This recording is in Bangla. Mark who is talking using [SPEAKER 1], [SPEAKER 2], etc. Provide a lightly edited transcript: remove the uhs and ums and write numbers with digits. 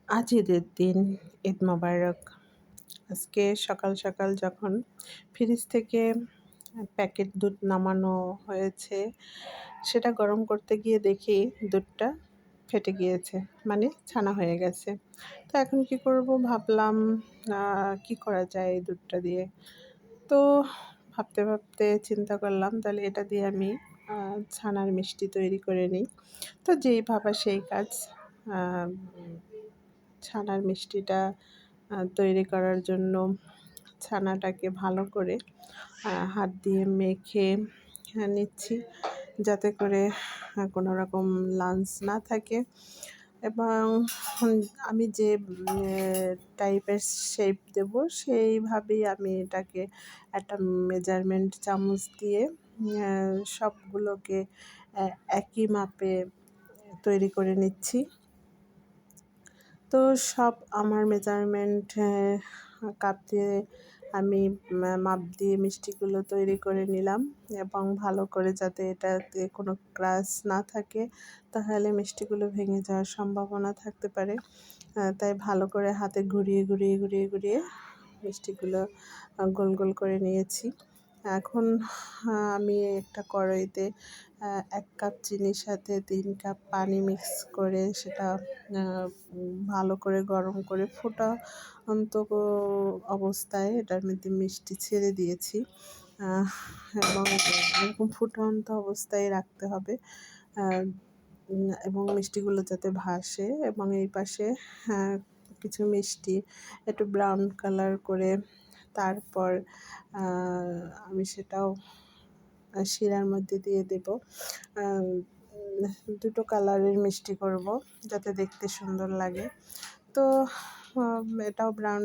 [SPEAKER 1] আজ ঈদের দিন। ঈদ মোবারক। আজকে সকাল সকাল যখন ফ্রিজ থেকে প্যাকেট দুধ নামানো হয়েছে, সেটা গরম করতে গিয়ে দেখি দুধটা ফেটে গিয়েছে, মানে ছানা হয়ে গেছে। তো এখন কি করব ভাবলাম, কি করা যায় এই দুধটা দিয়ে। তো ভাবতে ভাবতে চিন্তা করলাম তাহলে এটা দিয়ে আমি ছানার মিষ্টি তৈরি করে নিই। তো যেই ভাবা সেই কাজ। আহ, ছানার মিষ্টিটা তৈরি করার জন্য ছানাটাকে ভালো করে হাত দিয়ে মেখে নিচ্ছি, যাতে করে কোনো রকম লাঞ্চ না থাকে। এবং আমি যে টাইপের শেপ দেব সেইভাবেই আমি এটাকে একটা মেজারমেন্ট চামচ দিয়ে সবগুলোকে একই মাপে তৈরি করে নিচ্ছি। তো সব আমার মেজারমেন্ট কাপ দিয়ে আমি মাপ দিয়ে মিষ্টিগুলো তৈরি করে নিলাম, এবং ভালো করে যাতে এটাতে কোনো ক্রাশ না থাকে, তাহলে মিষ্টিগুলো ভেঙে যাওয়ার সম্ভাবনা থাকতে পারে। তাই ভালো করে হাতে ঘুরিয়ে ঘুরিয়ে ঘুরিয়ে ঘুরিয়ে মিষ্টিগুলো গোল গোল করে নিয়েছি। এখন আমি একটা কড়াইতে ১ কাপ চিনির সাথে ৩ কাপ পানি মিক্স করে সেটা ভালো করে গরম করে ফুটন্ত অবস্থায় এটার মধ্যে মিষ্টি ছেড়ে দিয়েছি। এবং এরকম ফুটন্ত অবস্থায় রাখতে হবে, এবং মিষ্টিগুলো যাতে ভাসে। এবং এই পাশে কিছু মিষ্টি একটু ব্রাউন কালার করে তারপর আমি সেটাও শিরার মধ্যে দিয়ে দেব। দুটো কালারের মিষ্টি করব যাতে দেখতে সুন্দর লাগে। তো এটাও ব্রাউন